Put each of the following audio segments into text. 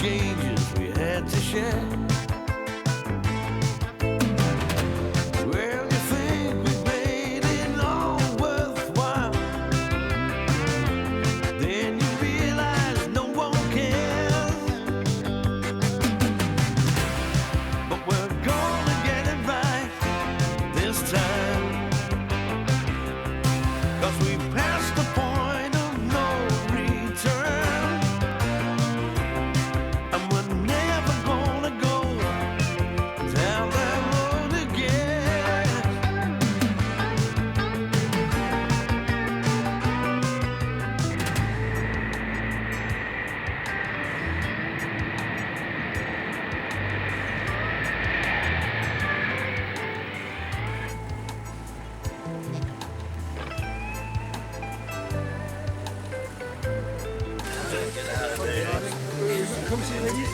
changes we had to share. Well, you think we made it all worthwhile, then you realize no one cares. But we're gonna get it right this time, 'cause we passed the point of no return, and we're never gonna go down that road again. Come see ladies.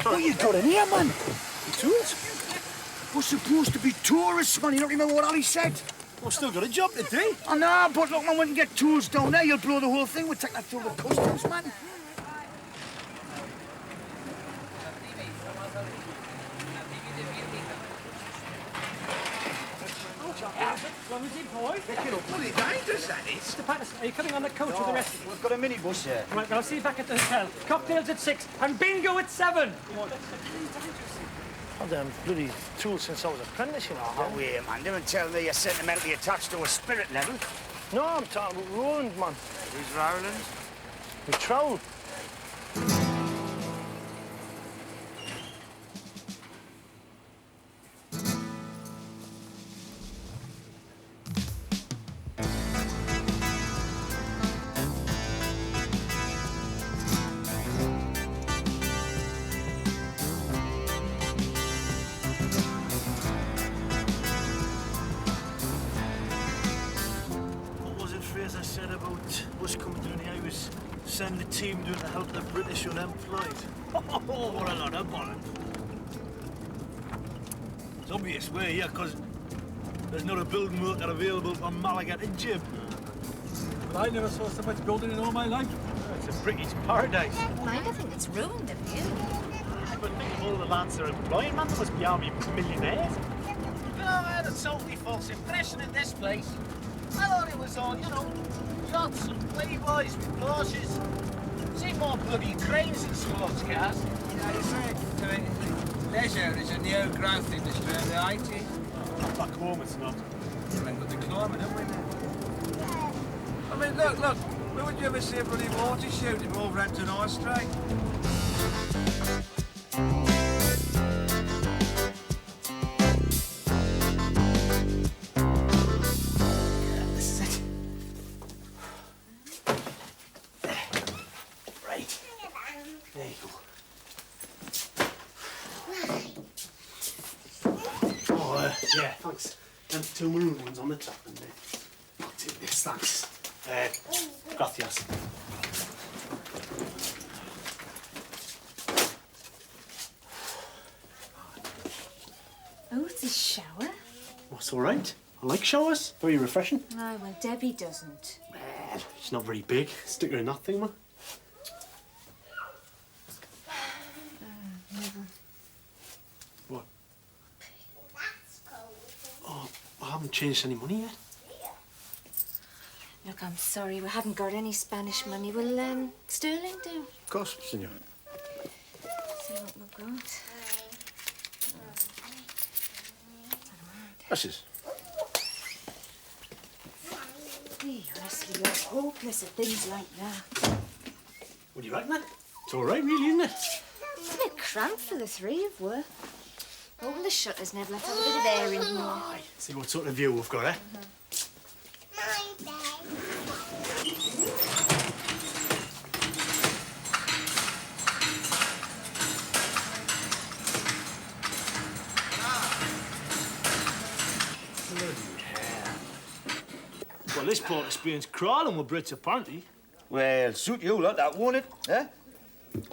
What you got in here, man? Tools? We're supposed to be tourists, man. You don't remember what Ali said? I've still got a job to do. I know, but look, man, when you get tools down there, you'll blow the whole thing. We'll take that through the customs, man. Pick it up. Bloody dangerous, that is. Mr. Patterson, are you coming on the coach with the rest? We've got a minibus here. Right, well, I'll see you back at the hotel. Cocktails at 6 and bingo at 7. I've done bloody tools since I was apprentice, you know. Oh, wait, man. Don't tell me you're sentimentally attached to a spirit level. No, I'm talking about Roland, man. Who's Rowland? We troll. What was it, Fraser said about us coming down here? He was sending the team down to help the British unemployed. Oh, what a lot of bollocks. It's obvious we're here because there's not a building worker available from Malaga to Jib. But I never saw so much building in all my life. It's a British paradise. Mine, I think it's ruined of you. But think of all the lads that are employing, man. There must be army millionaires. You know, I had a totally false impression of this place. I thought it was all, you know, yachts and playboys with Porsches. See more bloody trains than sports cars. You know, it's very to it. Leisure is a new growth industry in the 80s. Back home, it's not. You remember the climate, haven't we? I mean, look. Where would you ever see a bloody water shoot in Wolverhampton High Street? This is it. Right. There you go. Oh, yeah, thanks. Them 2 maroon ones on the top and I'll take this, thanks. Gracias. Oh, it's a shower? That's all right. I like showers. Very refreshing. Oh, well, Debbie doesn't. Well, it's not very big. Stick her in that thing, man. Never. What? Oh, I haven't changed any money yet. Look, I'm sorry, we haven't got any Spanish money. Will sterling do? Of course, senor. See what we've got. Gracias. Hey, honestly, you're hopeless at things like that. What do you reckon, man? It's all right, really, isn't it? It's a bit cramped for the 3 of us. Open the shutters, Ned. Let's have a bit of air in here. Aye. See what sort of view we've got, eh? Well, this port experienced crawling with Brits, apparently. Well, suit you lot, that won't it? Eh?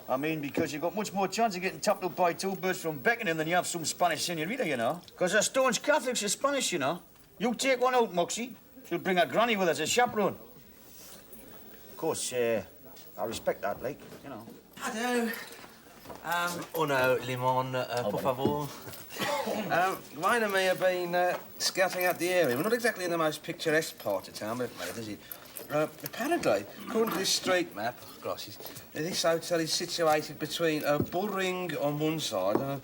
I mean, because you've got much more chance of getting topped up by two birds from Beckenham than you have some Spanish senorita, you know. Because they're staunch Catholics are Spanish, you know. You take one out, Moxie. She'll bring her granny with her as a chaperone. Of course, I respect that, like, you know. Hello. Uno limon, por favor. Wayne and me have been scouting out the area. We're not exactly in the most picturesque part of town, but it is it? Apparently, according to this street map, glasses, this hotel is situated between a bull ring on one side and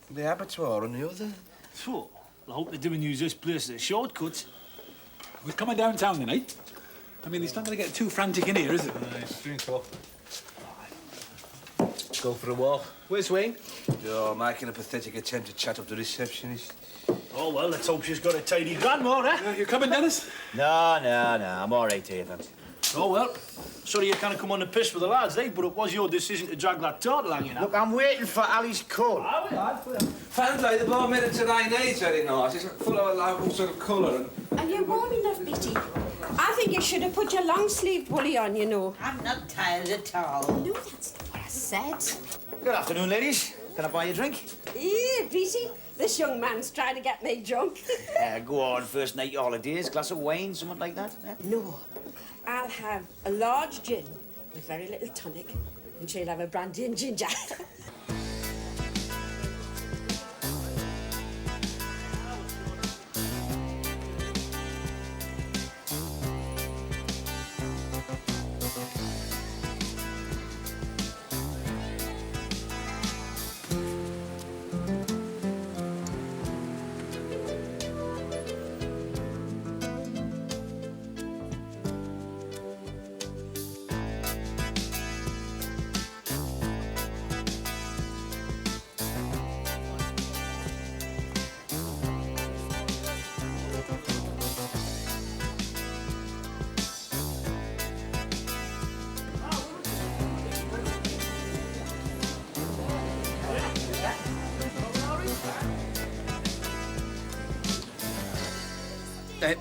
the abattoir on the other. So, I hope they didn't use this place as a shortcut. We're coming downtown tonight. I mean, it's not going to get too frantic in here, is it? Drink off. Go for a walk. Where's Wayne? You're making a pathetic attempt to chat up the receptionist. Oh, well, let's hope she's got a tidy grandma, eh? You coming, Dennis? No, I'm all right here, thanks. Oh, well, sorry you can't come on the piss with the lads, eh? But it was your decision to drag that turtle hanging out. Look, I'm waiting for Ali's call. Apparently, the bar minute today needs very nice. It's full of a local sort of colour. Are you warm enough, Bitty? I think you should have put your long-sleeved woolly on, you know. I'm not tired at all. No, that's not what I said. Good afternoon, ladies. Can I buy you a drink? Bitty, this young man's trying to get me drunk. Go on, first night holidays, glass of wine, something like that. Eh? No, I'll have a large gin with very little tonic, and she'll have a brandy and ginger.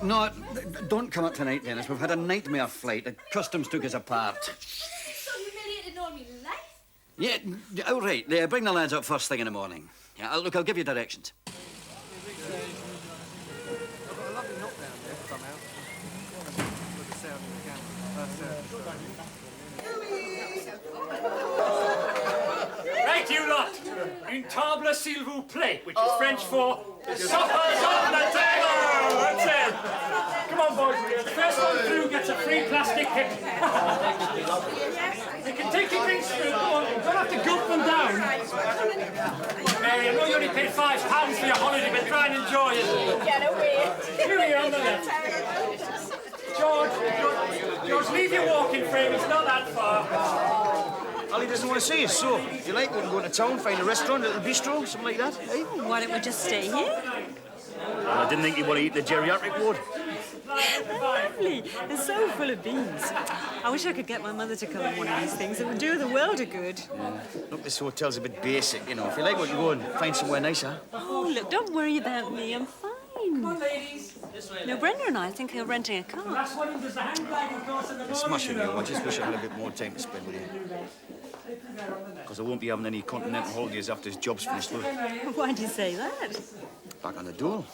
No, don't come up tonight, Dennis. We've had a nightmare flight. The customs took us apart. So humiliated all my life. Yeah, all right. Bring the lads up first thing in the morning. Yeah, look, I'll give you directions. Right, you lot. Une table, s'il vous plaît, which is French for supper's on the table. That's it. Come on, boys. The first one through gets a free plastic hip. You can take your drinks through. Come on. You don't have to gulp them down. Mary, I know you only paid £5 for your holiday, but try and enjoy it. Get away. Here on the left. George, leave your walking frame. It's not that far. Ali doesn't want to see us, so if you like, we can go to town, find a restaurant, a little bistro, something like that, eh? Why don't we just stay here? Well, I didn't think you'd want to eat the geriatric ward. They're lovely. They're so full of beans. I wish I could get my mother to come on one of these things. It would do the world a good. Yeah. Look, this hotel's a bit basic, you know. If you like, we can go and find somewhere nicer. Oh, look, don't worry about me. I'm fine. Come on, ladies. No, Brenda and I think we're renting a car. It's smashing you. I just wish I had a bit more time to spend with you. Because I won't be having any continental holidays after this job's finished, will I? Why do you say that? Back on the dole.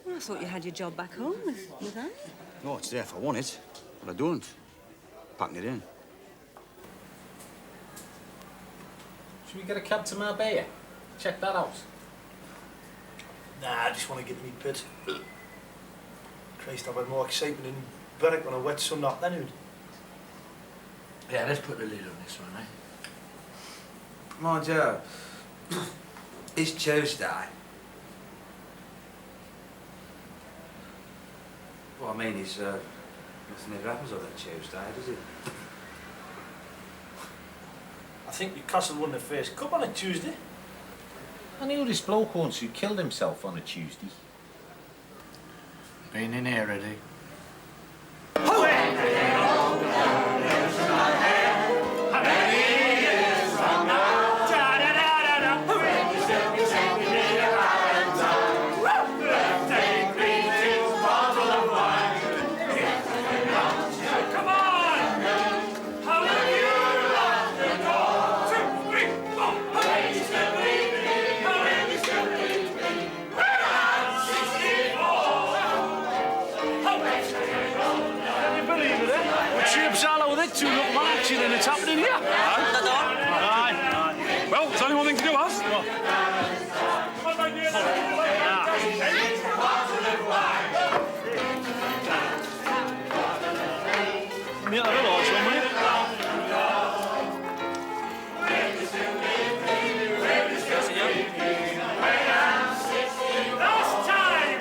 Well, I thought you had your job back home with that. No, it's there if I want it, but I don't. Packing it in. Should we get a cab to Marbella? Check that out. Nah, I just want to get to me pit. Christ, I've had more excitement in Berwick on a wet Sunday afternoon. Yeah, let's put the lid on this one, eh? Come on, Joe. It's Tuesday. What I mean is, nothing ever happens on that Tuesday, does it? I think Newcastle won the first cup on a Tuesday. I knew this bloke once who killed himself on a Tuesday. Been in here, Eddie. what's happening here? Aye. Well, there's only one thing to do, us. Meet the village, won't we? Last time!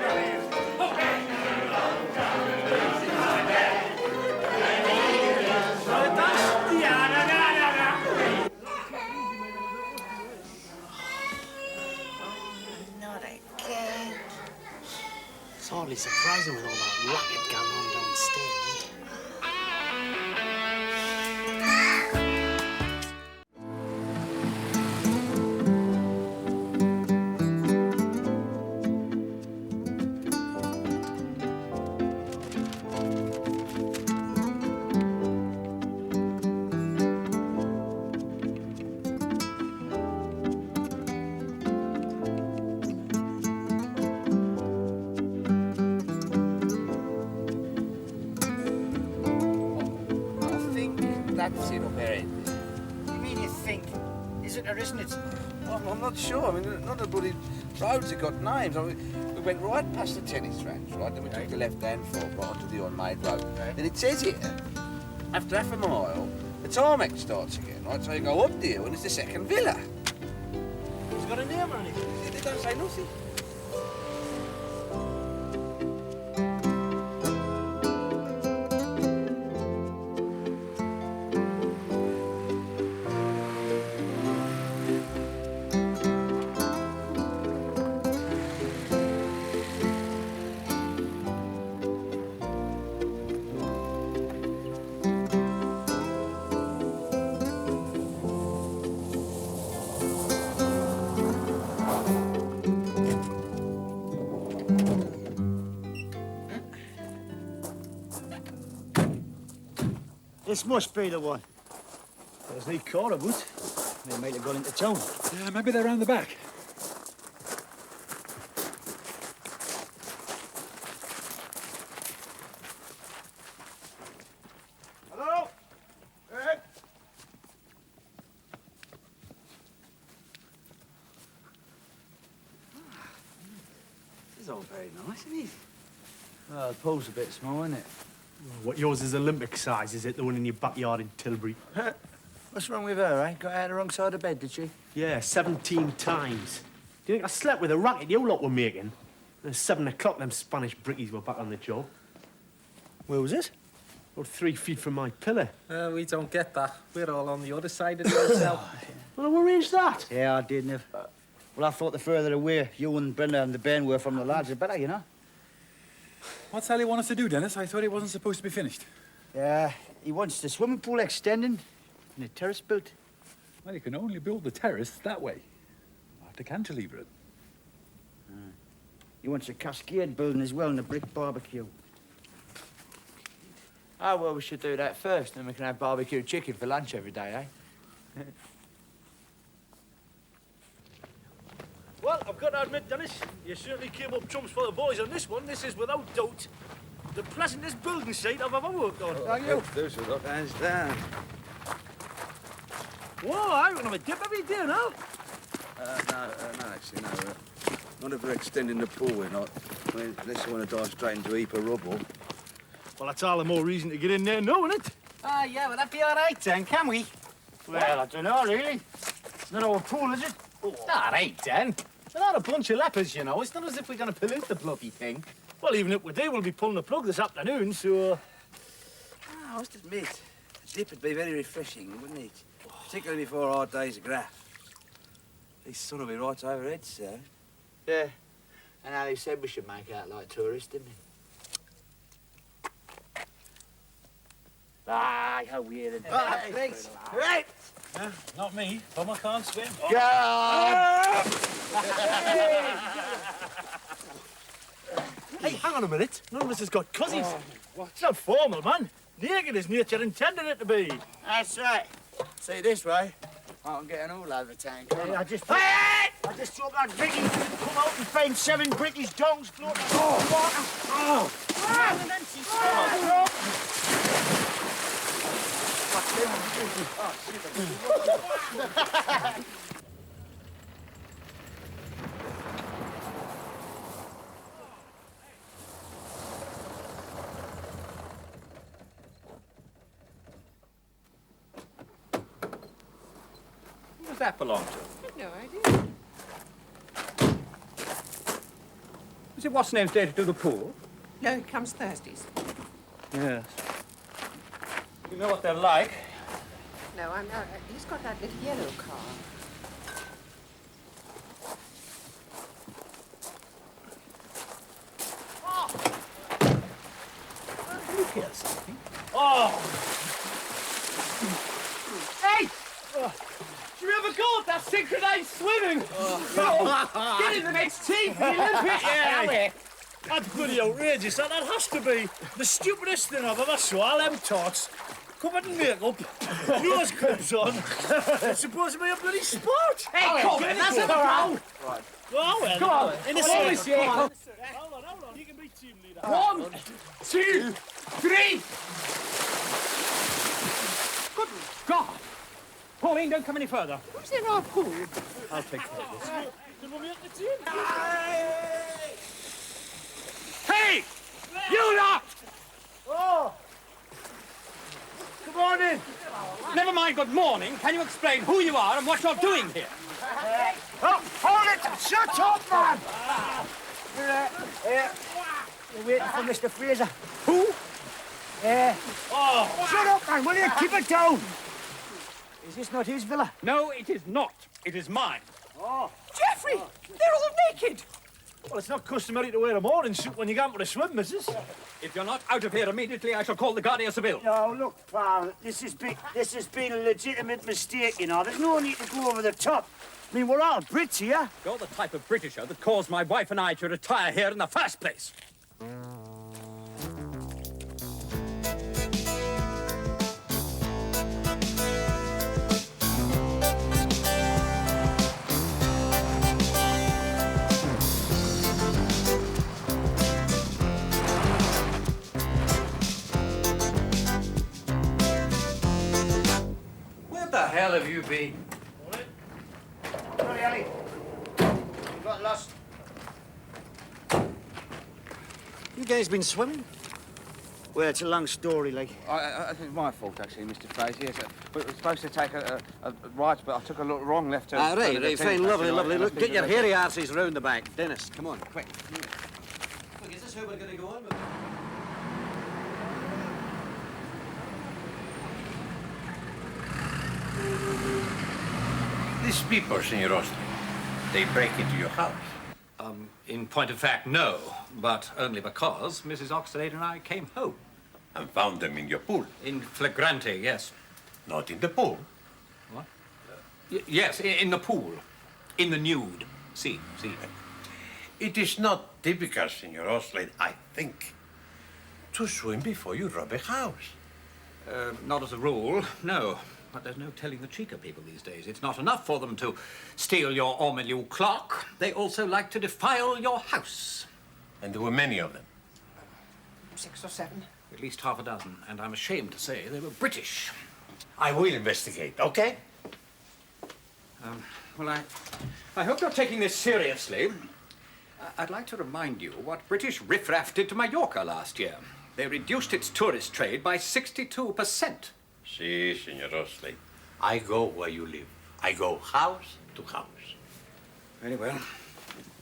Not again. It's hardly surprising with all that racket going on downstairs. That's it up there. You mean you think? Is it or isn't it? Well, I'm not sure. I mean, not the bloody roads have got names. I mean, we went right past the tennis ranch, right? Then we took the left-hand fork right onto the unmade road. And it says here, after half a mile, the tarmac starts again, right? So you go up there and it's the second villa. It's got a name on it. They don't say nothing. This must be the one. There's no car about. They might have gone into town. Yeah, maybe they're round the back. Hello? Hey. This is all very nice, isn't it? Well, the pool's a bit small, isn't it? What, yours is Olympic size, is it? The one in your backyard in Tilbury? What's wrong with her, eh? Got out the wrong side of bed, did she? Yeah, 17 times. Do you think I slept with a racket you lot were making? At 7 o'clock, them Spanish brickies were back on the job. Where was it? About 3 feet from my pillar. We don't get that. We're all on the other side of the hotel. Well, who arranged that? Yeah, I did, Niv. Well, I thought the further away you and Brenda and the Ben were from the lads, the better, you know? What's Sally want us to do, Dennis? I thought it wasn't supposed to be finished. Yeah, he wants the swimming pool extending and the terrace built. Well, you can only build the terrace that way. I'll have to cantilever it. He wants a cascade building as well and a brick barbecue. Oh, well, we should do that first, then we can have barbecue chicken for lunch every day, eh? Well, I've got to admit, Dennis, you certainly came up trumps for the boys on this one. This is, without doubt, the pleasantest building site I've ever worked on. Thank you. Hands down. Whoa, I can have a dip every day now. No, actually, no. Not if we're extending the pool, we're not. I mean, unless you want to dive straight into a heap of rubble. Well, that's all the more reason to get in there now, isn't it? Ah, yeah, well, that'd be all right then, can we? Well, I don't know, really. It's not our pool, is it? All right, then. We're not a bunch of lepers, you know. It's not as if we're going to pollute the bloody thing. Well, even if we do, we'll be pulling the plug this afternoon, so... I must admit, a dip would be very refreshing, wouldn't it? Particularly before our days of graft. This sun will be right overhead, sir. Yeah. And Ali said we should make out like tourists, didn't he? Ah, how weird. Thanks. Right. Not me. Tom, I can't swim. Hey, hang on a minute. None of us has got cousins. It's not formal, man. Naked as nature intended it to be. That's right. See, this way, I'm getting all over town. I just thought that Vicky come out and find 7 British dongs floating on the water. Oh! And then she Who does that belong to? No idea. Is it what's name's day to do the pool? No, it comes Thursdays. Yes. You know what they're like. No, I'm not. He's got that little yellow car. Look here, something. Oh! Hey! Do you ever go at that synchronized swimming? Get in the next team for the Olympics! Yeah. That's bloody outrageous. That has to be the stupidest thing I've ever saw. All them tots covered in makeup, nose clips on. It's supposed to be a bloody sport. Hey, Corbin, that's a foul! Right. Oh, well. Come on. In a Hold second. it, Hold on. You can be team leader. 1, 2, 3. Good God! Pauline, don't come any further. Who's in our pool? I'll take care of this. Can we make the team? Hey! You lot! Oh! Come on in. Never mind good morning. Can you explain who you are and what you're doing here? Oh, hold it! Shut up, man! We're waiting for Mr. Fraser. Who? Oh! Shut up, man! Will you keep it down? Is this not his villa? No, it is not. It is mine. Oh! Jeffrey! They're all naked! Well, it's not customary to wear a morning suit when you go out for a swim, missus. If you're not out of here immediately, I shall call the Guardia Civil. No, look, pal, this has been a legitimate mistake, you know. There's no need to go over the top. I mean, we're all Brits here. You're the type of Britisher that caused my wife and I to retire here in the first place. Where the hell have you been? Sorry, Ali. Got lost. You guys been swimming? Well, it's a long story, like. I think it's my fault, actually, Mr. Fraser. Yes, we were supposed to take a right, but I took a wrong left turn. Right, fine, lovely. Look, get your hairy arses round the back. Dennis, come on, quick. Look, is this how we're going to go on with it? These people, Senor Austin, they break into your house. In point of fact, no. But only because Mrs. Oxlade and I came home. And found them in your pool. In flagrante, yes. Not in the pool. What? Yes, in the pool. In the nude. See. It is not typical, Senor Oxlade, I think, to swim before you rob a house. Not as a rule, no. But there's no telling the cheeker people these days. It's not enough for them to steal your ormolu clock. They also like to defile your house. And there were many of them. 6 or 7. At least half a dozen. And I'm ashamed to say they were British. I will investigate, okay? Well, I hope you're taking this seriously. I'd like to remind you what British riffraff did to Mallorca last year. They reduced its tourist trade by 62%. Si, Senor Oxlade. I go where you live. I go house to house. Very well.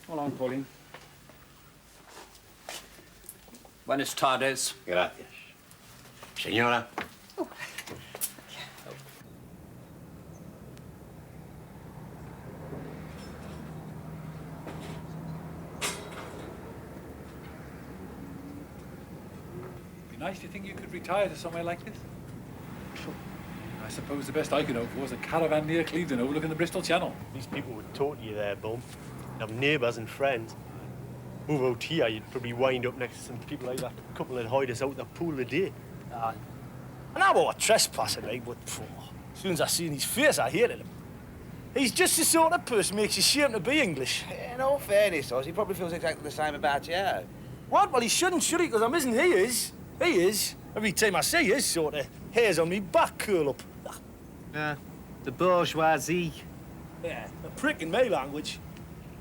Hold on, Pauline. Buenas tardes. Gracias. Señora. Be nice to think you could retire to somewhere like this. I suppose the best I could hope for was a caravan near Clevedon overlooking the Bristol Channel. These people would talk to you there, Bum. You'd have neighbours and friends. Move out here, you'd probably wind up next to some people like that couple that hide us out in the pool today. And I was trespassing, right, but as soon as I seen his face, I hated him. He's just the sort of person who makes you ashamed to be English. In all fairness, Oz, he probably feels exactly the same about you. What? Well, he shouldn't, should he? Because I'm isn't. He is. He is. Every time I see his sort of hairs on me back curl up. The bourgeoisie. Yeah, a prick in my language.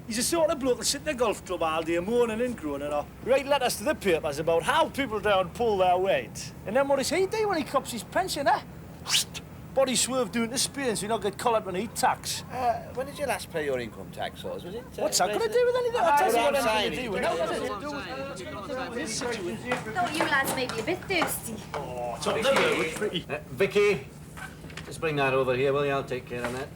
He's the sort of bloke that sit in a golf club all day moaning and groaning or write letters to the papers about how people down pull their weight. And then what does he do when he cops his pension, eh? Body swerve doing to Spain so you don't get collared when he tax. When did you last pay your income tax, or was it? What's that got to do with anything? I'll tell you what I'm saying. going to do with it. No, you lads may be a bit thirsty. Oh, it's up there. Vicky, just bring that over here, will you? I'll take care of that.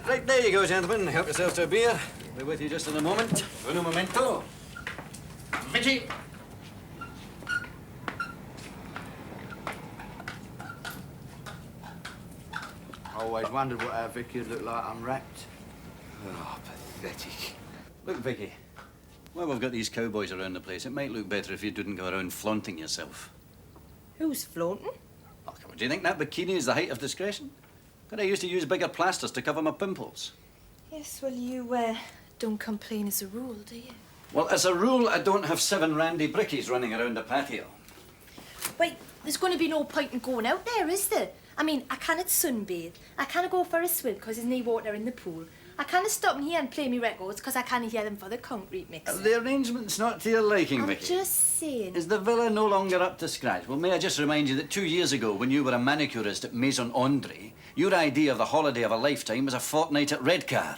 Right, there you go, gentlemen. Help yourselves to a beer. We'll be with you just in a moment. Uno momento. Vicky! I always wondered what our Vicky would look like unwrapped. Oh, pathetic. Look, Vicky, while we've got these cowboys around the place, it might look better if you didn't go around flaunting yourself. Who's flaunting? Oh, come on, do you think that bikini is the height of discretion? God, I used to use bigger plasters to cover my pimples. Yes, well, you don't complain as a rule, do you? Well, as a rule, I don't have 7 randy brickies running around the patio. Wait, there's going to be no point in going out there, is there? I mean, I can't sunbathe. I can't go for a swim because there's no water in the pool. I can't stop in here and play me records because I can't hear them for the concrete mix. The arrangement's not to your liking, I'm Vicky. just saying. Is the villa no longer up to scratch? Well, may I just remind you that 2 years ago, when you were a manicurist at Maison Andre, your idea of the holiday of a lifetime was a fortnight at Redcar.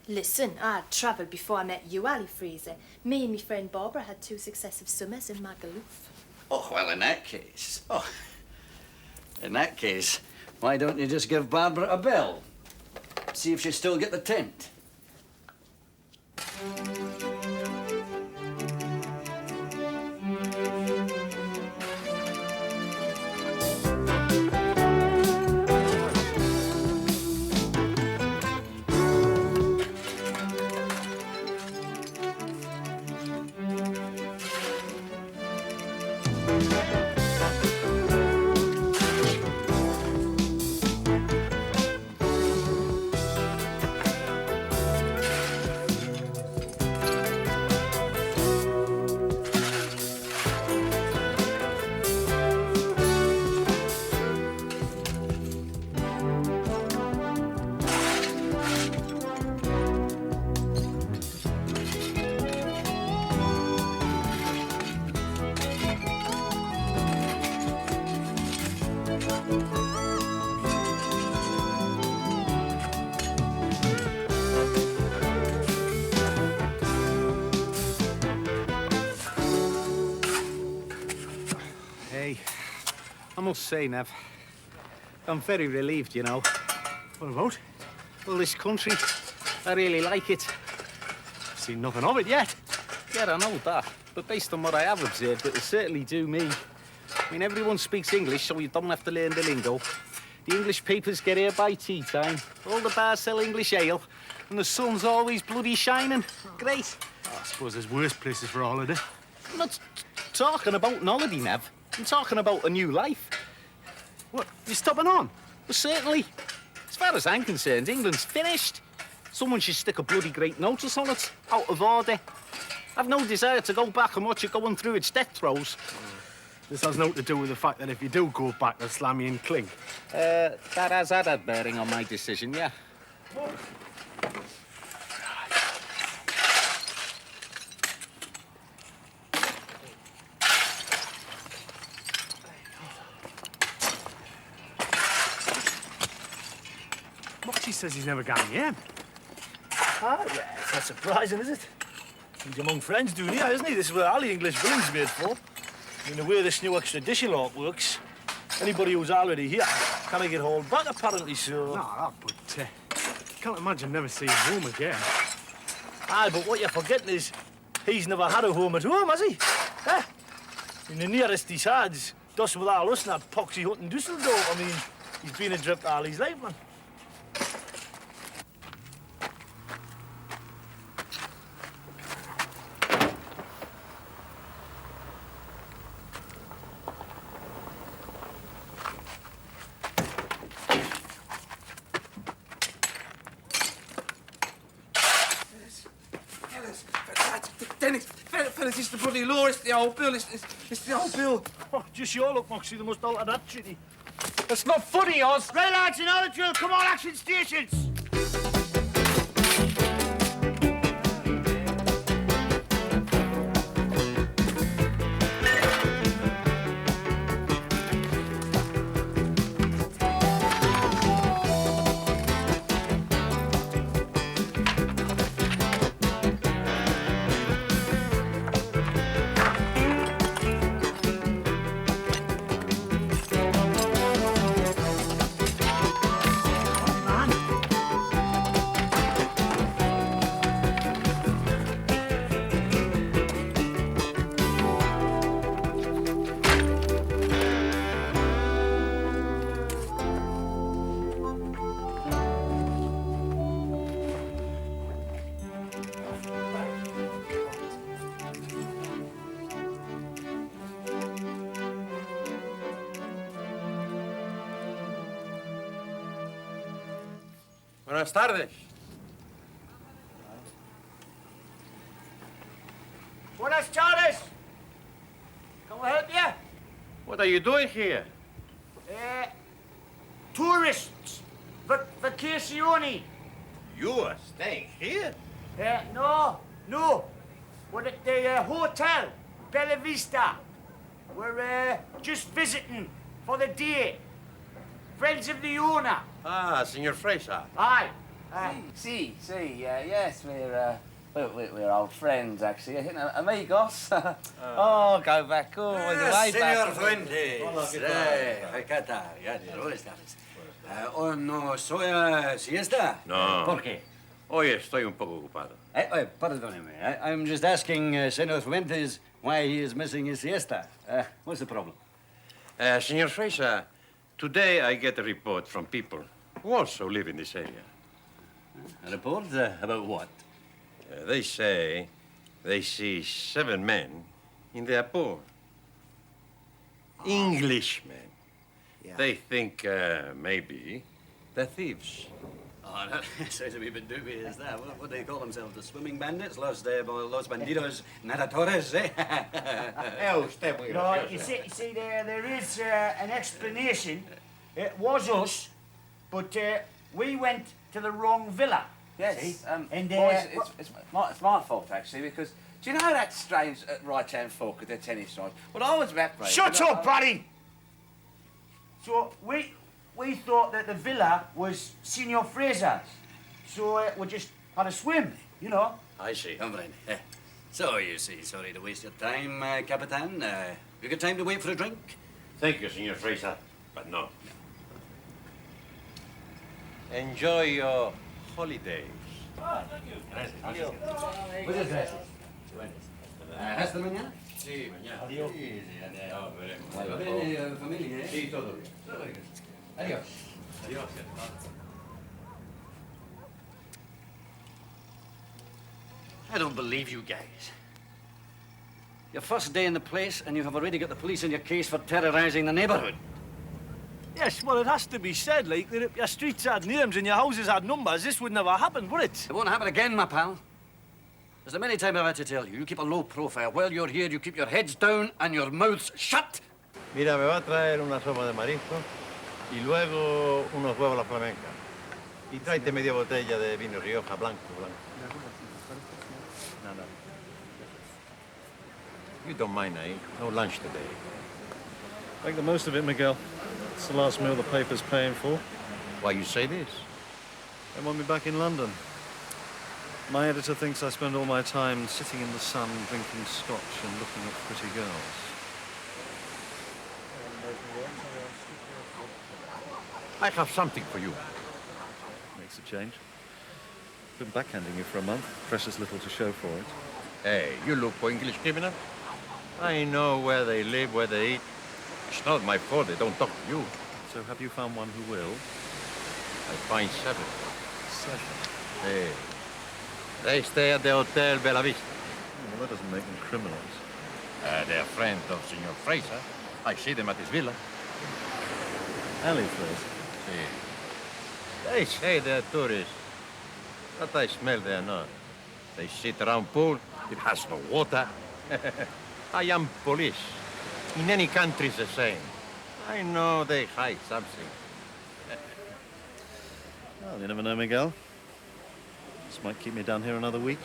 Listen, I'd travelled before I met you, Ali Fraser. Me and my friend Barbara had 2 successive summers in Magaluf. Oh, well, in that case, why don't you just give Barbara a bell? See if she still get the tent. I must say, Nev, I'm very relieved, you know. What about? Well, this country, I really like it. Seen nothing of it yet. Yeah, I know that. But based on what I have observed, it'll certainly do me. I mean, everyone speaks English, so you don't have to learn the lingo. The English papers get here by tea time. All the bars sell English ale. And the sun's always bloody shining. Great. Oh, I suppose there's worse places for a holiday. I'm not talking about an holiday, Nev. I'm talking about a new life. What, you stopping on? Well, certainly. As far as I'm concerned, England's finished. Someone should stick a bloody great notice on it. Out of order. I've no desire to go back and watch it going through its death throes. This has nothing to do with the fact that if you do go back, they'll slam you in clink. That has had a bearing on my decision, yeah. Moxie says he's never gone home. Ah, yeah, it's not surprising, is it? He's among friends doing here, isn't he? This is where all the English villing's made for. I mean, the way this new extradition law works, anybody who's already here can't get hauled back, apparently, so... No, but can't imagine never seeing home again. Aye, but what you're forgetting is he's never had a home at home, has he? Eh? In the nearest he's had is dust with all us in that poxy hut in Dusseldorf. I mean, he's been adrift all his life, man. Dennis, fellas, it's the bloody law. It's the old bill. It's the old bill. Oh, just your luck, Moxie. They must alter that treaty. It's not funny, Oz. Right, lads, in all the drill. Come on, action stations. Buenas tardes. Buenas tardes. Can we help you? What are you doing here? Tourists. Vacazioni. You are staying here? No. We're at the hotel, Bella Vista. We're just visiting for the day. Friends of the owner. Ah, Senor Fraser. Aye. Yes, we're old friends, actually. Amigos. Oh, go back. Oh, way Senor back. Fuentes. ¿Qué tal? Ya te lo estás. ¿O no soy siesta? No. ¿Por qué? Hoy estoy un poco ocupado. Pardóneme. I'm just asking Senor Fuentes why he is missing his siesta. What's the problem? Senor Fraser, today I get a report from people who also live in this area. A report about what? They say they see 7 men in their pool. Englishmen. Yeah. They think maybe they're thieves. Oh, that sounds a wee bit dubious, that. What do they call themselves? The swimming bandits? Los bandidos nadadores, eh? No, you see, there is an explanation. It was us, but we went to the wrong villa. Yes, see? boys, it's my fault, actually, because do you know that strange right-hand folk at the tennis side? Well, I was about to... Shut up, Barry! So, we thought that the villa was Senor Fraser's. So, we just had a swim, you know. I see. Comprende. So, you see, sorry to waste your time, Capitan. You got time to wait for a drink? Thank you, Senor Fraser, but no. Enjoy your holidays. Muchas gracias. ¿Hasta mañana? Sí, mañana. Adiós. Sí, adiós, veremos. ¿Va bien, familia, eh? Sí, todo bien. Adiós. Adiós. I don't believe you guys. Your first day in the place, and you have already got the police on your case for terrorising the neighbourhood. Yes, well, it has to be said, like, that if your streets had names and your houses had numbers, this would never happen, would it? It won't happen again, my pal. There's a many times I've had to tell you, you keep a low profile. While you're here, you keep your heads down and your mouths shut. Mira, me va a traer una sopa de marisco y luego unos huevos a la flamenca. Y tráete media botella de vino Rioja, blanco. No. You don't mind, eh? No lunch today. Make the most of it, Miguel. It's the last meal the paper's paying for. Why you say this? They want me back in London. My editor thinks I spend all my time sitting in the sun, drinking scotch and looking at pretty girls. I have something for you. Makes a change. Been backhanding you for a month. Precious little to show for it. Hey, you look for English criminal? I know where they live, where they eat. It's not my fault they don't talk to you. So have you found one who will? I find 7. 7? Hey. They stay at the Hotel Bella Vista. Well, that doesn't make them criminals. They're friends of Senor Fraser. I see them at his villa. Alley Fraser? See. They say they're tourists. But I smell they're not. They sit around pool. It has no water. I am police. In any country it's the same. I know they hide something. Well, you never know, Miguel. This might keep me down here another week.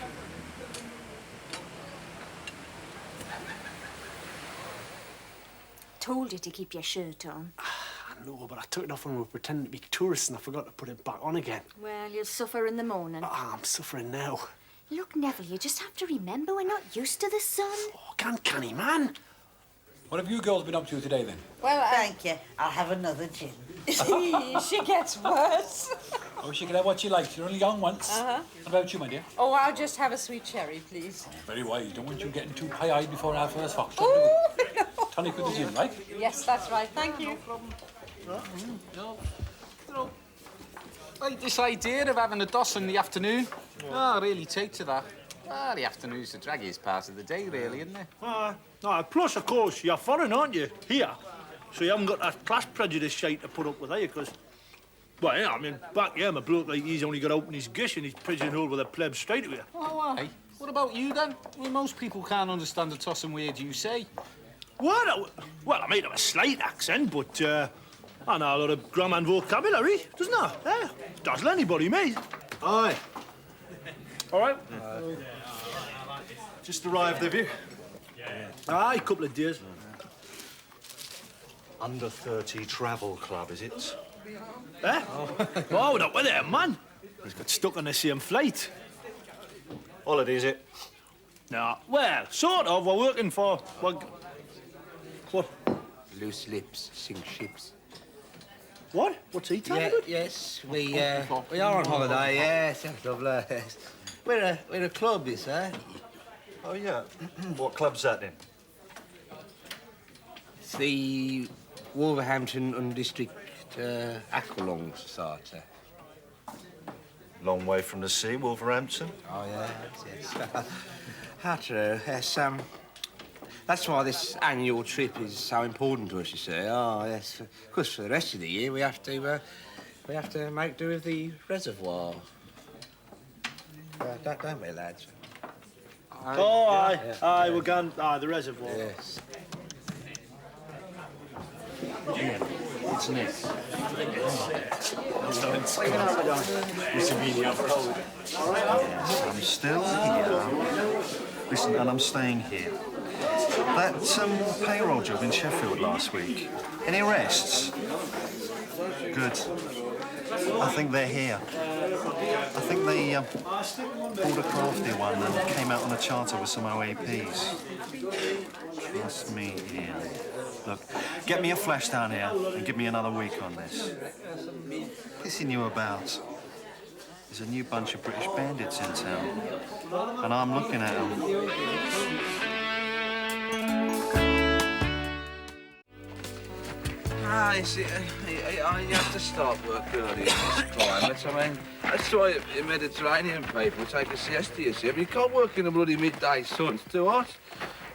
Told you to keep your shirt on. I know, but I took it off when we were pretending to be tourists and I forgot to put it back on again. Well, you'll suffer in the morning. I'm suffering now. Look, Neville, you just have to remember we're not used to the sun. Oh, canny man. What have you girls been up to today, then? Well, thank you. I'll have another gin. She gets worse. Oh, she can have what she likes. You're only young once. Uh-huh. What about you, my dear? Oh, I'll just have a sweet cherry, please. Very wise. Don't want you getting too high-eyed before our first fox. Oh, no. Tonic with the gin, right? Yes, that's right. Thank you. Like this idea of having a doss in the afternoon. Oh, I really take to that. Ah, the afternoon's the draggiest part of the day, really, isn't it? Plus, of course, you're foreign, aren't you? Here. So you haven't got that class prejudice shite to put up with, are you? Because, well, yeah, I mean, back here, my bloke like he's only got to open his gish and he's pigeonholed with a pleb straight away. Hey, what about you, then? Well, most people can't understand the tossing word you say. What? Well, I might have a slight accent, but I know a lot of grammar and vocabulary, doesn't I? Eh? Dazzle anybody, mate. Aye. All right. Just arrived, have you? Aye, a couple of days. Under 30 travel club, is it? Eh? Oh, not with him, man. He's got stuck on the same flight. Holiday, is it? No, well, sort of. We're working for... What? Loose lips sink ships. What? What's he talking about? Yes, we are on holiday, yes, that's lovely. Yes. We're a club, you say. Oh, yeah. What club's that, then? It's the Wolverhampton Undistrict Aqualung Society. Long way from the sea, Wolverhampton. Oh, yes. How true, yes. That's why this annual trip is so important to us, you see. Oh, yes. Of course, for the rest of the year, we have to make do with the reservoir. Don't we, lads? Aye, we're going... Aye, the reservoir. Yes. It's Nick. I'm still here. Listen, and I'm staying here. That payroll job in Sheffield last week. Any arrests? Good. I think they're here. I think they pulled a crafty one and came out on a charter with some OAPs. Trust me, Ian. Look, get me a flash down here and give me another week on this. Pissing you about. There's a new bunch of British bandits in town, and I'm looking at them. You see, you have to start work early in this climate. I mean, that's why Mediterranean people take a siesta, you see. I mean, you can't work in the bloody midday sun. It's too hot.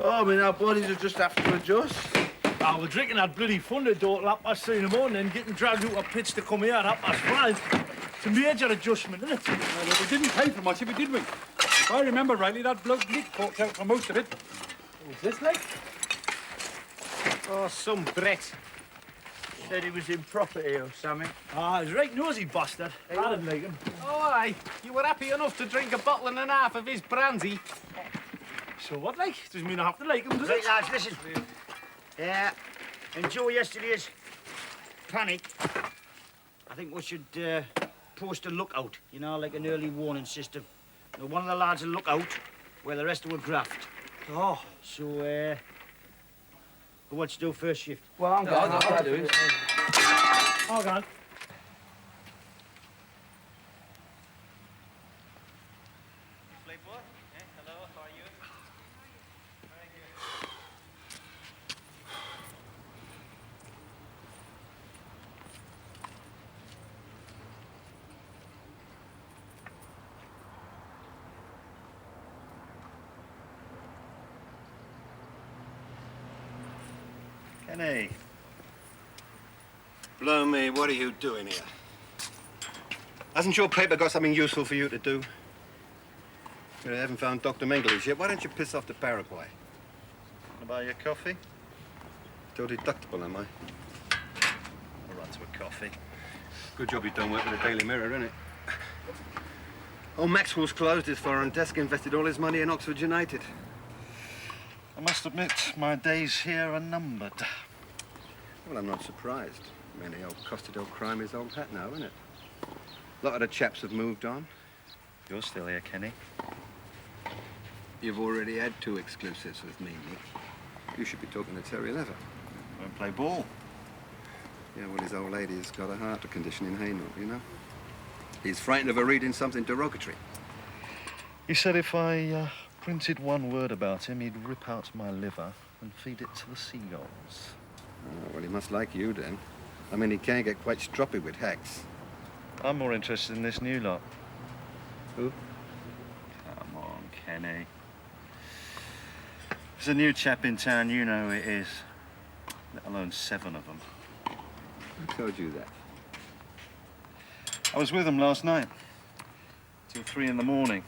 Oh, I mean, our bodies will just have to adjust. Oh, we're drinking that bloody thunder door at 3:30 in the morning and getting dragged out of pitch to come here at 5:30. It's a major adjustment, isn't it? Well, we didn't pay for much of it, did we? If I remember rightly, that bloke Nick forked out for most of it. What's this like? Oh, some Brit. Said he was in property or something. Ah, he's right nosy bastard. I didn't like him. Oh, aye. You were happy enough to drink a bottle and a half of his brandy. So what, like? Doesn't mean I have to like him, does Right, it? lads, listen. Enjoy yesterday's panic. I think we should post a lookout, you know, like an early warning system. You know, one of the lads will look out where the rest will graft. Oh. So, who wants to do first shift? Well, I'm going. I'll do it. Oh, go on. Kenny. Blow me, what are you doing here? Hasn't your paper got something useful for you to do? You haven't found Dr. Mengele yet. Why don't you piss off to Paraguay? Wanna buy you a coffee? Still deductible, am I? I'll run to a coffee. Good job you don't work with the Daily Mirror, innit? Old Maxwell's closed his foreign desk, invested all his money in Oxford United. I must admit, my days here are numbered. Well, I'm not surprised. I mean, the old Costadel crime is old hat now, isn't it? A lot of the chaps have moved on. You're still here, Kenny. You've already had 2 exclusives with me, Nick. You should be talking to Terry Lever. Won't play ball. Yeah, well, his old lady's got a heart condition in Hainault, you know? He's frightened of her reading something derogatory. He said if I printed one word about him, he'd rip out my liver and feed it to the seagulls. Oh, well, he must like you, then. I mean, he can get quite stroppy with hacks. I'm more interested in this new lot. Who? Come on, Kenny. There's a new chap in town, you know who it is. Let alone 7 of them. Who told you that? I was with them last night. Till 3 in the morning.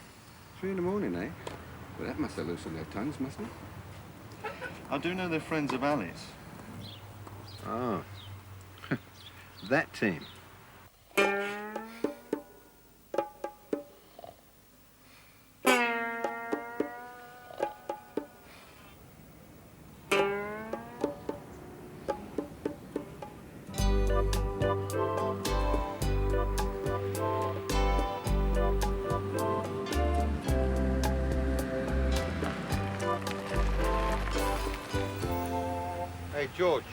3 in the morning, eh? Well, that must have loosened their tongues, mustn't it? I do know they're friends of Ali's. Oh. That team. Hey, George.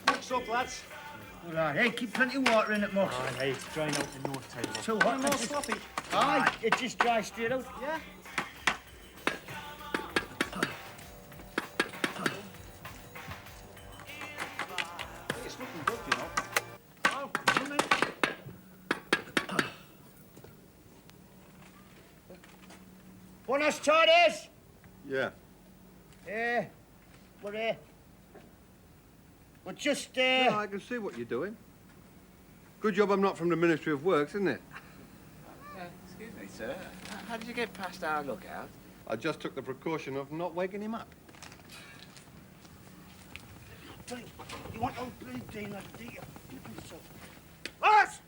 What's up, lads? All right, hey, keep plenty of water in it, Mox. Oh, hey, it's drying out in no time. So what? More sloppy. Aye, it just dries straight out. Yeah. It's looking good, you know. Oh, isn't it? Buenos tardes. Yeah. We're just, No, I can see what you're doing. Good job I'm not from the Ministry of Works, isn't it? Excuse me, sir. How did you get past our lookout? I just took the precaution of not waking him up. You want old bloody daylight, do you? Us!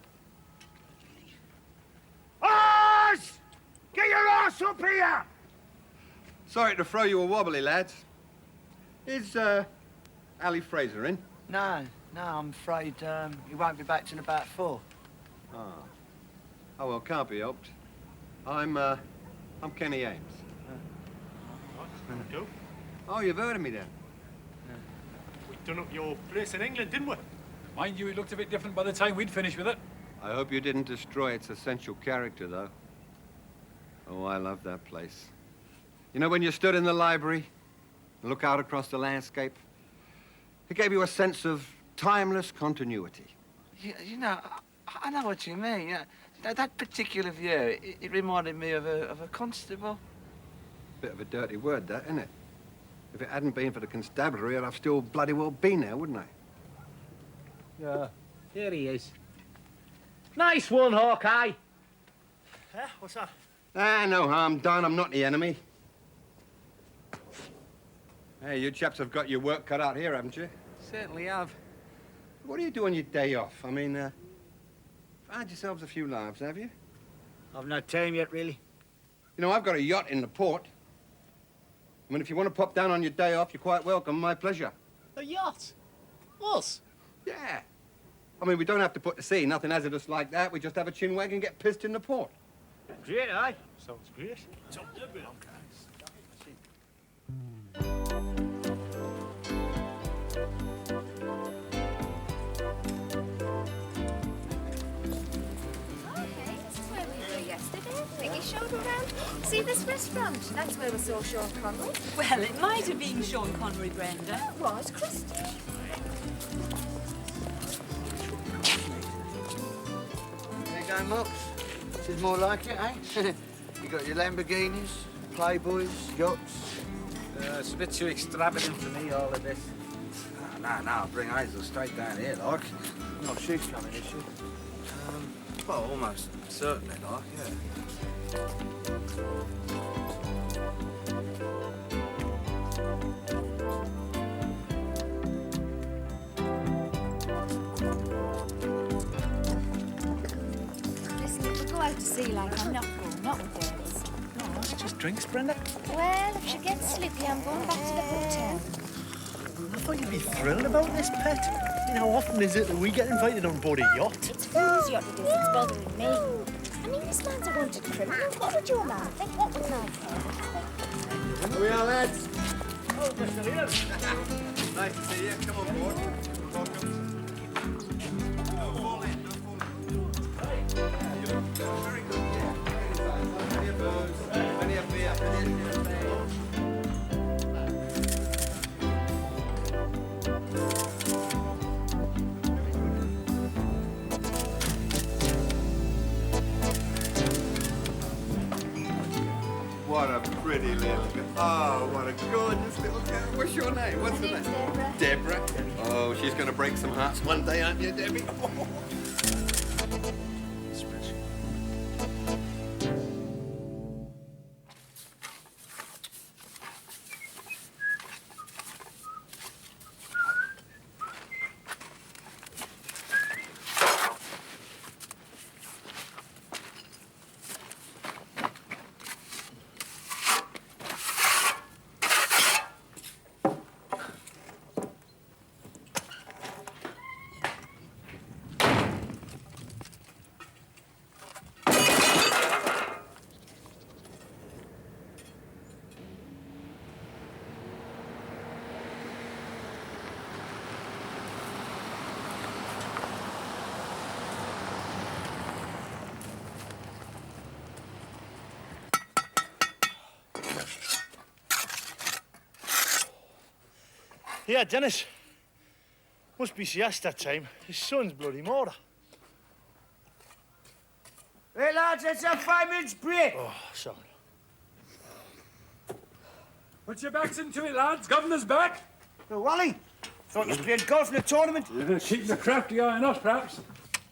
Us! Get your ass up here! Sorry to throw you a wobbly, lads. Is, Ali Fraser in? No, I'm afraid he won't be back till about 4. Oh. Oh, well, can't be helped. I'm Kenny Ames. Do? Oh, you've heard of me then? We done up your place in England, didn't we? Mind you, it looked a bit different by the time we'd finished with it. I hope you didn't destroy its essential character, though. Oh, I love that place. You know, when you stood in the library and look out across the landscape, it gave you a sense of timeless continuity. You know, I know what you mean. You know, that particular view, it reminded me of a constable. Bit of a dirty word, that, isn't it? If it hadn't been for the constabulary, I'd have still bloody well been there, wouldn't I? Yeah, here he is. Nice one, Hawkeye. What's that? Ah, no harm done. I'm not the enemy. Hey, you chaps have got your work cut out here, haven't you? Certainly have. What do you do on your day off? I mean, find yourselves a few laughs, have you? I've no time yet, really. You know, I've got a yacht in the port. I mean, if you want to pop down on your day off, you're quite welcome. My pleasure. A yacht? Us? Yeah. I mean, we don't have to put to sea, nothing hazardous like that. We just have a chin wag and get pissed in the port. Great, aye? Sounds great. Top the bill. Vicky showed around. See this restaurant? That's where we saw Sean Connery. Well, it might have been Sean Connery, Brenda. It was Christy. There you go, Mox. This is more like it, eh? You got your Lamborghinis, Playboys, yachts. It's a bit too extravagant for me, all of this. No, I'll bring Hazel straight down here, like. Oh, she's coming, is she? Well, almost certainly, like, yeah. Listen, if we go out to sea like I'm not going, not with girls. No, it's just drinks, Brenda. Well, if she gets sleepy, I'm going back to the hotel. I thought you'd be thrilled about this, pet. I mean, how often is it that we get invited on board a yacht? It's Phil's yacht it is, it's bothering me. I mean, this man's a wanted criminal. What would your man think? What would I think? Here we are, lads. Oh, Mr. Ian. Nice to see you. Come on board. Welcome. Don't fall in, don't fall in. You look very good, yeah. Plenty of booze, plenty of beer, plenty of champagne. What a pretty little girl. Oh, what a gorgeous little girl. What's your name? What's the name? Deborah. Deborah? Oh, she's going to break some hearts one day, aren't you, Debbie? Yeah, Dennis. Must be siesta time. His son's bloody murder. Hey, lads, it's a 5-minute break. Oh, sorry. Put your backs into it, lads. Governor's back. Oh, Wally, thought you was playing golf in a tournament. Keeping a crafty eye on us, perhaps.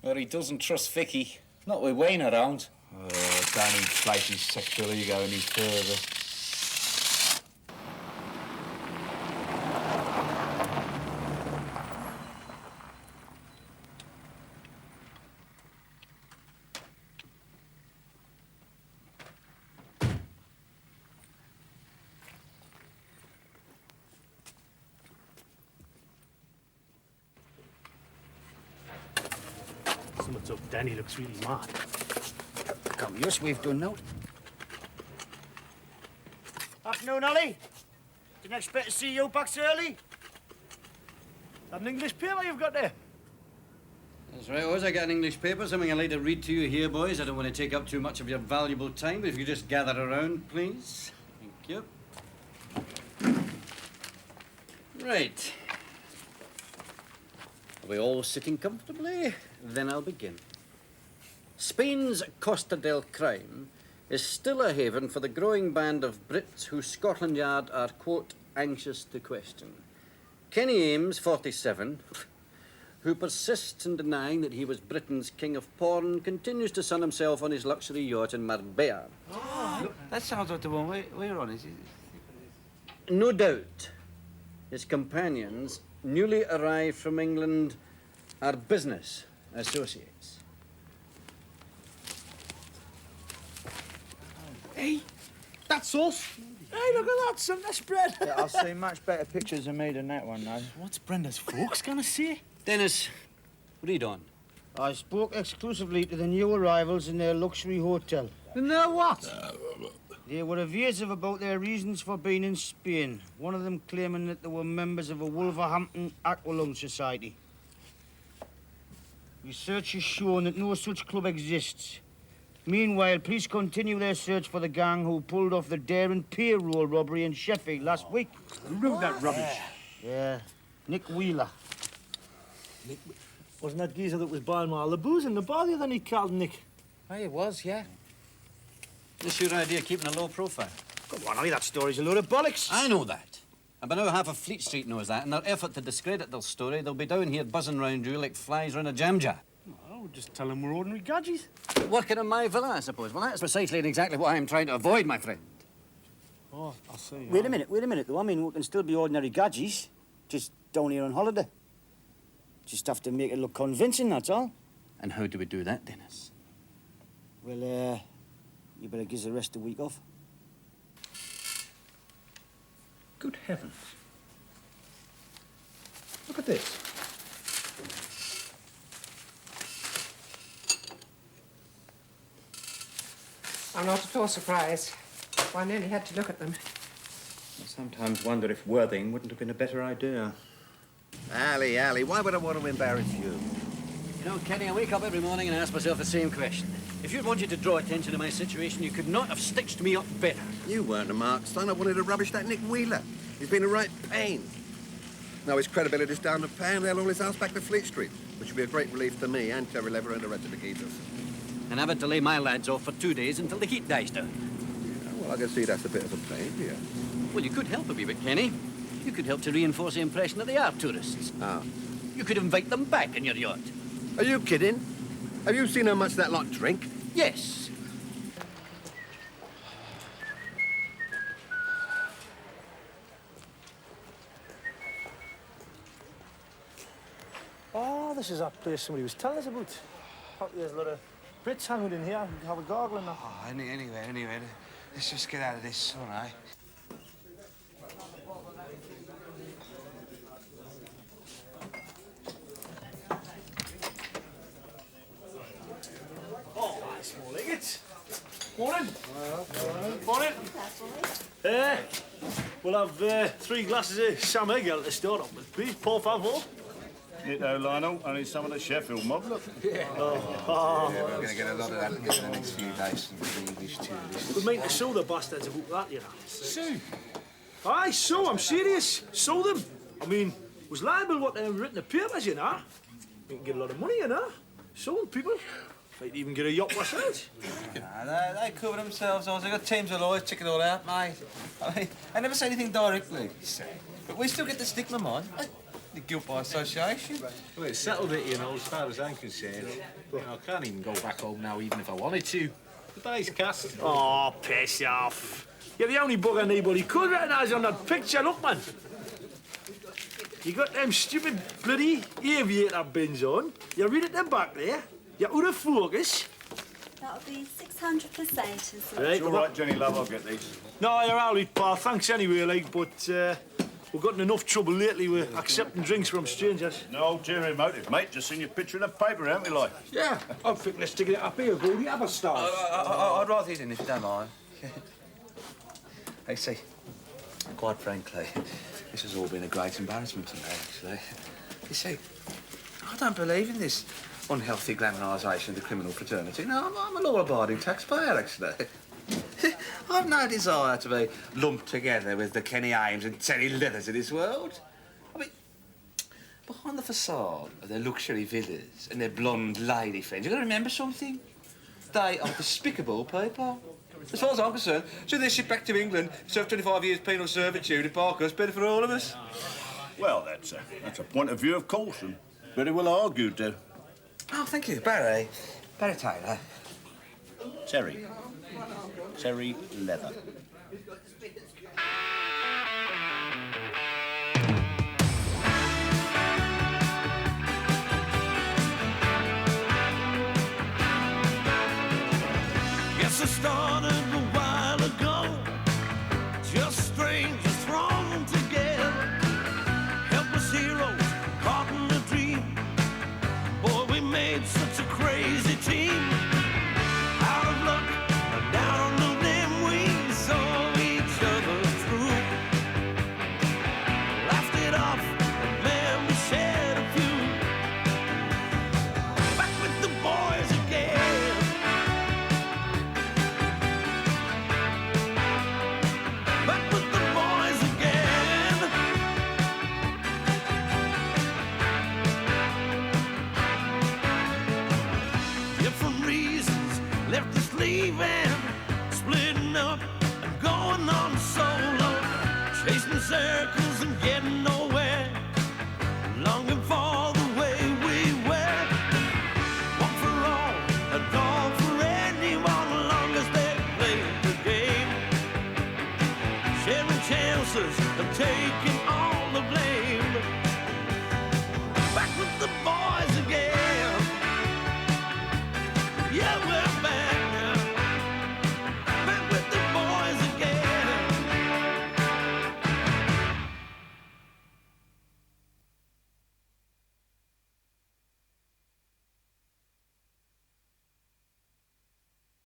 Well, he doesn't trust Vicky. Not with Wayne around. Oh, Danny inflates his sexual ego any further. Something's up. Danny looks really mad. Come, yes, we've done now. Afternoon, Ollie. Didn't expect to see you back so early. That an English paper you've got there? That's right, Oz. I got an English paper, something I'd like to read to you here, boys. I don't want to take up too much of your valuable time, but if you just gather around, please. Thank you. Right. Are we all sitting comfortably? Then I'll begin. Spain's Costa del Crime is still a haven for the growing band of Brits who Scotland Yard are, quote, anxious to question. Kenny Ames, 47, who persists in denying that he was Britain's king of porn, continues to sun himself on his luxury yacht in Marbella. Oh, look, that sounds like the one we're on, is it? No doubt, his companions, newly arrived from England, are business associates. Hey, that's us. Hey, look at that, son, that's spread. Yeah, I've seen much better pictures of me than that one, now. What's Brenda's folks gonna say? Dennis, read on. I spoke exclusively to the new arrivals in their luxury hotel. And they're what? They were evasive about their reasons for being in Spain, one of them claiming that they were members of a Wolverhampton Aqualung Society. Research has shown that no such club exists. Meanwhile, police continue their search for the gang who pulled off the daring payroll robbery in Sheffield last week. Who wrote that rubbish? Yeah, Nick Wheeler. Nick, wasn't that geezer that was buying all the booze in the bar the other night called Nick? Oh, it was, yeah. This your idea, keeping a low profile? Come on, Ollie, that story's a load of bollocks. I know that. And by now half of Fleet Street knows that. In their effort to discredit their story, they'll be down here buzzing round you like flies round a jam jar. Well, just tell them we're ordinary gadgies. Working in my villa, I suppose. Well, that's precisely and exactly what I'm trying to avoid, my friend. Oh, I see. Wait a minute, though. I mean, we can still be ordinary gadgies, just down here on holiday. Just have to make it look convincing, that's all. And how do we do that, Dennis? Well, you better give us the rest of the week off. Good heavens. Look at this. I'm not at all surprised. I nearly had to look at them. I sometimes wonder if Worthing wouldn't have been a better idea. Ali, why would I want to embarrass you? You know, Kenny, I wake up every morning and ask myself the same question. If you'd wanted to draw attention to my situation, you could not have stitched me up better. You weren't a mark, son. I wanted to rubbish that Nick Wheeler. He's been a right pain. Now his credibility's down the pan, they'll haul his house back to Fleet Street, which will be a great relief to me and Terry Lever and the rest of the geezers. And I've had to lay my lads off for 2 days until the heat dies down. Well, I can see that's a bit of a pain, yeah. Well, you could help a wee bit, Kenny. You could help to reinforce the impression that they are tourists. Ah. You could invite them back in your yacht. Are you kidding? Have you seen how much that lot drink? Yes. Oh, this is that place somebody was telling us about. Probably there's a lot of Brits hanging in here. We can have a gargle and that. Oh, anyway, let's just get out of this sun, eh? Oh, nice morning, Morning. Morning. We'll have 3 glasses of Sam Egg to start off with, please. Por favor. You know, Lionel, only some of the Sheffield mob, look. Yeah, we're going to get a lot of that in the next few days from the English tourists. We mean to sue the bastards about that, you know. Sue? Aye, sue, I'm serious. Sue them. I mean, it was liable what they've written in the papers, you know. You can get a lot of money, you know. Suing people. Might even get a yacht ourselves. Nah, they cover themselves. They've got teams of lawyers checking it all out, mate. I mean, I never say anything directly. But we still get the stigma, man. The guilt by association. Well, it's settled it, you know, as far as I'm concerned. But you know, I can't even go back home now, even if I wanted to. The day's cast. Oh, piss off. You're the only bugger anybody could recognise on that picture. Look, man. You got them stupid bloody aviator bins on. You read at the back there. You're out of focus. That'll be 600%. Right, It's all right, Jenny, love, I'll get these. No, you're all right, pal. Thanks anyway, like, but we've gotten enough trouble lately with accepting drinks from strangers. No ulterior motive, mate. Just seen your picture in the paper, haven't we, like? Yeah, I think let's stick it up here, with all the other stars. I'd rather eat in if you don't mind. Hey, see, quite frankly, this has all been a great embarrassment to me, actually. You see, I don't believe in this unhealthy glamorisation of the criminal fraternity. No, I'm a law-abiding taxpayer, actually. I've no desire to be lumped together with the Kenny Ames and Terry Leathers of this world. I mean, behind the facade of their luxury villas and their blonde lady friends, you've got to remember something. They are despicable people. As far as I'm concerned, should they ship back to England, serve 25 years penal servitude and Parkhurst, better for all of us? Well, that's a point of view, of course, and very well argued, Oh, thank you. Barry Taylor. Terry Leather. Guess I started a while ago. Just strangers thrown together. Helpless heroes caught in a dream. Boy, we made such a crazy team. Out of luck, down on the limb, we saw each other through. Laughed it off, and then we shed a few. Back with the boys again. Back with the boys again. Different reasons left us leaving, splitting up